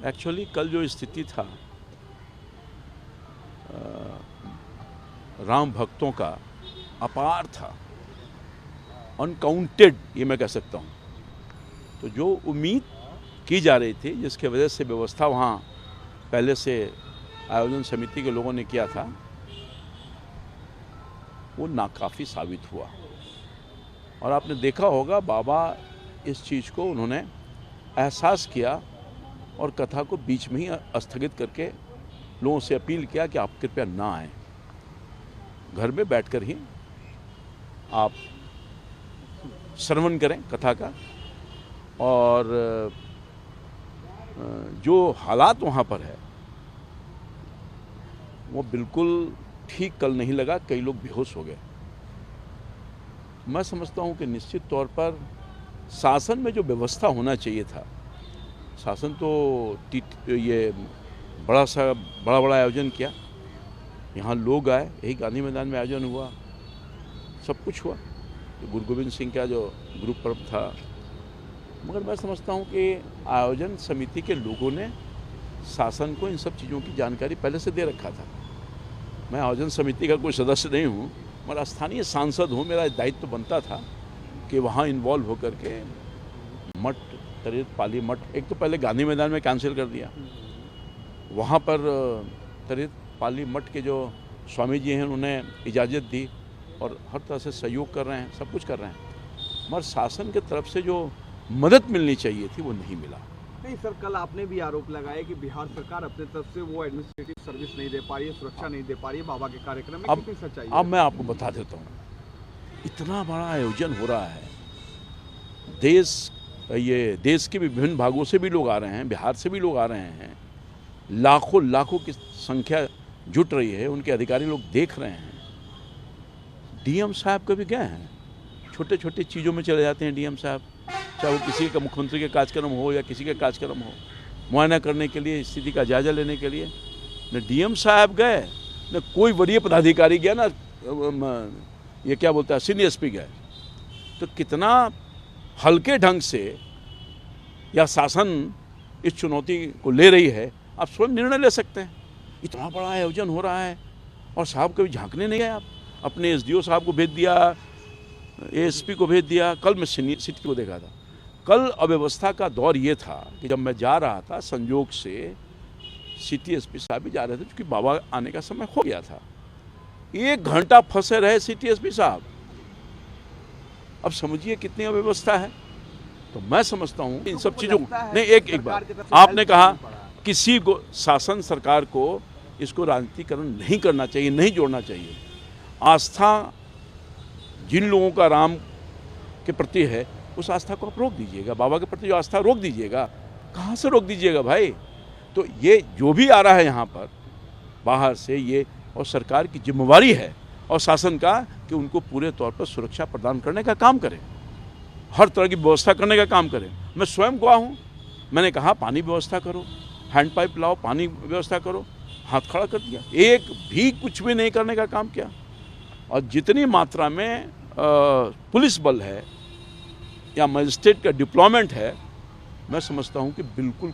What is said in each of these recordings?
Actually कल जो स्थिति था राम भक्तों का अपार था, अनकाउंटेड ये मैं कह सकता हूँ। तो जो उम्मीद की जा रही थी, जिसके वजह से व्यवस्था वहाँ पहले से आयोजन समिति के लोगों ने किया था, वो नाकाफ़ी साबित हुआ। और आपने देखा होगा बाबा इस चीज़ को उन्होंने एहसास किया और कथा को बीच में ही स्थगित करके लोगों से अपील किया कि आप कृपया ना आएं, घर में बैठकर ही आप श्रवण करें कथा का। और जो हालात वहाँ पर है वो बिल्कुल ठीक कल नहीं लगा, कई लोग बेहोश हो गए। मैं समझता हूँ कि निश्चित तौर पर शासन में जो व्यवस्था होना चाहिए था, शासन तो ये बड़ा आयोजन किया, यहाँ लोग आए, यही गांधी मैदान में आयोजन हुआ, सब कुछ हुआ। तो गुरु गोविंद सिंह का जो गुरु पर्व था, मगर मैं समझता हूँ कि आयोजन समिति के लोगों ने शासन को इन सब चीज़ों की जानकारी पहले से दे रखा था। मैं आयोजन समिति का कोई सदस्य नहीं हूँ, मगर स्थानीय सांसद हूँ, मेरा दायित्व बनता था कि वहाँ इन्वॉल्व होकर के मठ तरीत पाली मठ, एक तो पहले गांधी मैदान में कैंसिल कर दिया, वहाँ पर तरीत पाली मठ के जो स्वामी जी हैं उन्होंने इजाज़त दी और हर तरह से सहयोग कर रहे हैं, सब कुछ कर रहे हैं, मगर शासन की तरफ से जो मदद मिलनी चाहिए थी वो नहीं मिला। नहीं सर, कल आपने भी आरोप लगाया कि बिहार सरकार अपने तरफ से वो एडमिनिस्ट्रेटिव सर्विस नहीं दे पा रही है, सुरक्षा नहीं दे पा रही है बाबा के कार्यक्रम में। कितनी सच्चाई है? अब मैं आपको बता देता हूँ, इतना बड़ा आयोजन हो रहा है, देश के विभिन्न भागों से भी लोग आ रहे हैं, बिहार से भी लोग आ रहे हैं, लाखों की संख्या जुट रही है, उनके अधिकारी लोग देख रहे हैं। डीएम साहब कभी गए हैं? छोटे छोटे चीज़ों में चले जाते हैं डीएम साहब, चाहे वो किसी का मुख्यमंत्री का कार्यक्रम हो या किसी का कार्यक्रम हो, मुआयना करने के लिए, स्थिति का जायजा लेने के लिए न डीएम साहब गए, न कोई वरीय पदाधिकारी गया, ना ये क्या बोलता है सीनियर एसपी गए। तो कितना हल्के ढंग से या शासन इस चुनौती को ले रही है, आप स्वयं निर्णय ले सकते हैं। इतना बड़ा आयोजन हो रहा है और साहब कभी झांकने नहीं गए। आप अपने एसडीओ साहब को भेज दिया, एएसपी को भेज दिया। कल मैं सिटी को देखा था, कल अव्यवस्था का दौर ये था कि जब मैं जा रहा था, संजोग से सिटी एसपी साहब भी जा रहे थे, क्योंकि बाबा आने का समय हो गया था। 1 घंटा फंसे रहे सिटी एसपी साहब। अब समझिए कितनी अव्यवस्था है। तो मैं समझता हूँ इन सब चीज़ों नहीं, एक बात आपने कहा, किसी को शासन सरकार को इसको राजनीतिकरण नहीं करना चाहिए, नहीं जोड़ना चाहिए। आस्था जिन लोगों का राम के प्रति है, उस आस्था को आप रोक दीजिएगा। बाबा के प्रति जो आस्था रोक दीजिएगा, कहाँ से रोक दीजिएगा भाई? तो ये जो भी आ रहा है यहाँ पर बाहर से, ये और सरकार की जिम्मेवारी है और शासन का कि उनको पूरे तौर पर सुरक्षा प्रदान करने का काम करें, हर तरह की व्यवस्था करने का काम करें। मैं स्वयं गवाह हूँ, मैंने कहा पानी व्यवस्था करो, हैंड पाइप लाओ, पानी व्यवस्था करो, हाथ खड़ा कर दिया। एक भी कुछ भी नहीं करने का काम किया। और जितनी मात्रा में पुलिस बल है या मजिस्ट्रेट का डिप्लॉयमेंट है, मैं समझता हूँ कि बिल्कुल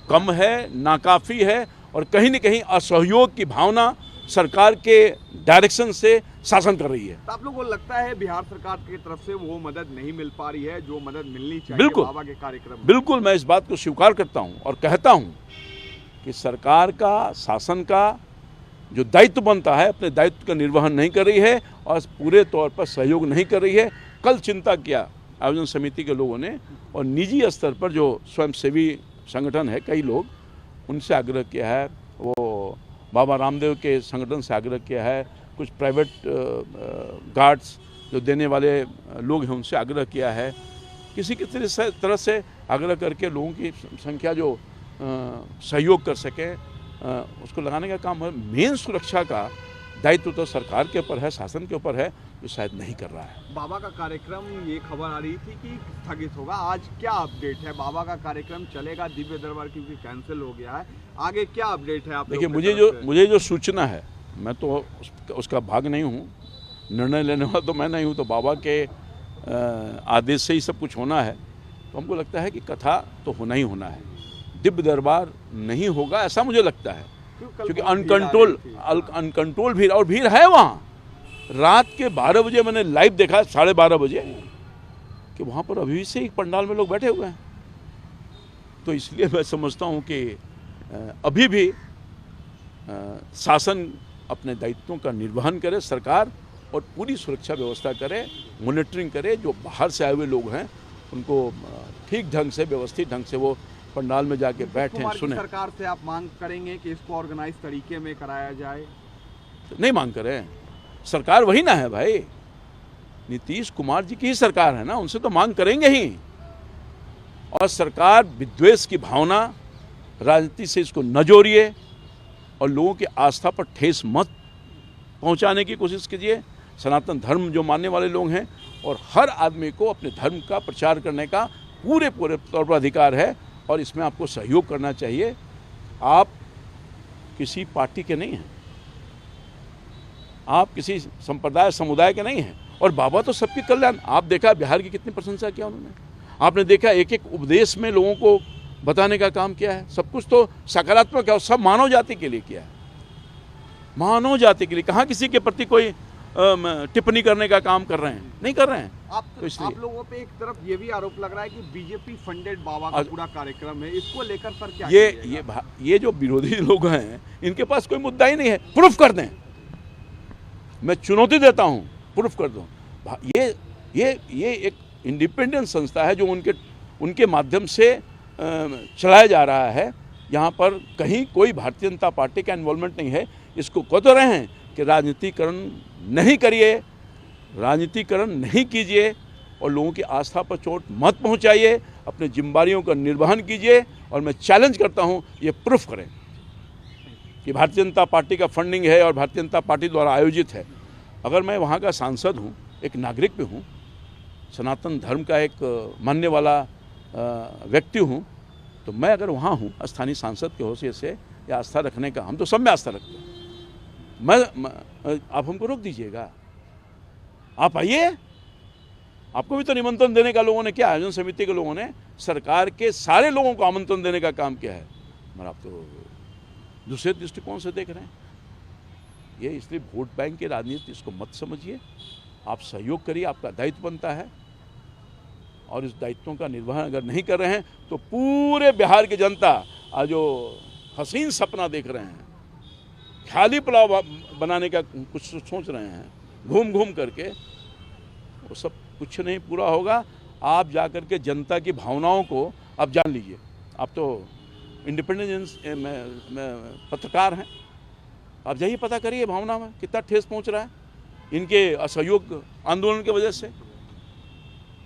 कम है, नाकाफ़ी है और कहीं न कहीं असहयोग की भावना सरकार के डायरेक्शन से शासन कर रही है। तो आप लोगों को लगता है बिहार सरकार की तरफ से वो मदद नहीं मिल पा रही है जो मदद मिलनी चाहिए बिल्कुल, बाबा के कार्यक्रम में? बिल्कुल, मैं इस बात को स्वीकार करता हूँ और कहता हूँ कि सरकार का, शासन का जो दायित्व बनता है, अपने दायित्व का निर्वहन नहीं कर रही है और पूरे तौर पर सहयोग नहीं कर रही है। कल चिंता किया आयोजन समिति के लोगों ने और निजी स्तर पर जो स्वयंसेवी संगठन है, कई लोग, उनसे आग्रह किया है, वो बाबा रामदेव के संगठन से आग्रह किया है, कुछ प्राइवेट गार्ड्स जो देने वाले लोग हैं उनसे आग्रह किया है, किसी किसी तरह से आग्रह करके लोगों की संख्या जो सहयोग कर सके उसको लगाने का काम है। मेन सुरक्षा का दायित्व तो सरकार के ऊपर है, शासन के ऊपर है, जो शायद नहीं कर रहा है। बाबा का कार्यक्रम, ये खबर आ रही थी कि स्थगित होगा, आज क्या अपडेट है? बाबा का कार्यक्रम चलेगा, दिव्य दरबार क्योंकि कैंसिल हो गया है, आगे क्या अपडेट है? आप देखिए, मुझे जो सूचना है, मैं तो उसका भाग नहीं हूँ, निर्णय लेने वाला तो मैं नहीं हूँ, तो बाबा के आदेश से ही सब कुछ होना है। तो हमको लगता है कि कथा तो होना ही होना है। दिव्य दरबार नहीं होगा ऐसा मुझे लगता है, क्यों कल क्योंकि बहुत भीड़ आ रही थी? अनकंट्रोल भीड़, और भीड़ है वहाँ। रात के 12 बजे मैंने लाइव देखा, 12:30 बजे, कि वहाँ पर अभी से एक पंडाल में लोग बैठे हुए हैं। तो इसलिए मैं समझता हूँ कि अभी भी शासन अपने दायित्वों का निर्वहन करे, सरकार, और पूरी सुरक्षा व्यवस्था करे, मॉनिटरिंग करे। जो बाहर से आए हुए लोग हैं उनको ठीक ढंग से, व्यवस्थित ढंग से वो पंडाल में जाके बैठें, सुने। सरकार से आप मांग करेंगे कि इसको ऑर्गेनाइज तरीके में कराया जाए? नहीं मांग करें, सरकार वही ना है भाई, नीतीश कुमार जी की ही सरकार है ना, उनसे तो मांग करेंगे ही। और सरकार विद्वेष की भावना, राजनीति से इसको न जोड़िए और लोगों की आस्था पर ठेस मत पहुंचाने की कोशिश कीजिए। सनातन धर्म जो मानने वाले लोग हैं, और हर आदमी को अपने धर्म का प्रचार करने का पूरे तौर पर अधिकार है, और इसमें आपको सहयोग करना चाहिए। आप किसी पार्टी के नहीं हैं, आप किसी संप्रदाय समुदाय के नहीं हैं, और बाबा तो सबके कल्याण। आप देखा बिहार की कितनी प्रशंसा किया उन्होंने, आपने देखा एक एक उपदेश में लोगों को बताने का काम किया है। सब कुछ तो सकारात्मक है, और सब मानव जाति के लिए किया है, मानव जाति के लिए। कहाँ किसी के प्रति कोई टिप्पणी करने का काम कर रहे हैं, नहीं कर रहे हैं। तो आप लोगों पे एक तरफ ये भी आरोप लग रहा है कि बीजेपी फंडेड बाबा का पूरा कार्यक्रम है, इसको लेकर सर क्या ये जो विरोधी लोग हैं, इनके पास कोई मुद्दा ही नहीं है। प्रूफ कर दें, मैं चुनौती देता हूं, प्रूफ कर दो। ये एक इंडिपेंडेंट संस्था है जो उनके माध्यम से चलाया जा रहा है। यहाँ पर कहीं कोई भारतीय जनता पार्टी का इन्वॉल्वमेंट नहीं है। इसको कह तो रहे हैं कि राजनीतिकरण नहीं करिए, राजनीतिकरण नहीं कीजिए, और लोगों की आस्था पर चोट मत पहुँचाइए, अपने जिम्मेदारियों का निर्वहन कीजिए। और मैं चैलेंज करता हूँ, ये प्रूफ करें कि भारतीय जनता पार्टी का फंडिंग है और भारतीय जनता पार्टी द्वारा आयोजित है। अगर मैं वहाँ का सांसद हूँ, एक नागरिक भी हूँ, सनातन धर्म का एक मानने वाला व्यक्ति हूँ, तो मैं अगर वहाँ हूँ स्थानीय सांसद के हैसियत से या आस्था रखने का, हम तो सब में आस्था रखते हैं। आप हमको रोक दीजिएगा, आप आइए। आपको भी तो निमंत्रण देने का लोगों ने क्या, आयोजन समिति के लोगों ने सरकार के सारे लोगों को आमंत्रण देने का काम किया है, मगर आप तो दूसरे दृष्टिकोण से देख रहे हैं। ये इसलिए वोट बैंक की राजनीति, इसको मत समझिए। आप सहयोग करिए, आपका दायित्व बनता है, और इस दायित्वों का निर्वहन अगर नहीं कर रहे हैं तो पूरे बिहार की जनता आज जो हसीन सपना देख रहे हैं, ख्याली पुलाव बनाने का कुछ सोच रहे हैं घूम घूम करके, वो सब कुछ नहीं पूरा होगा। आप जा कर के जनता की भावनाओं को आप जान लीजिए। आप तो इंडिपेंडेंस में पत्रकार हैं, आप जाइए पता करिए भावना में कितना ठेस पहुंच रहा है इनके असहयोग आंदोलन की वजह से।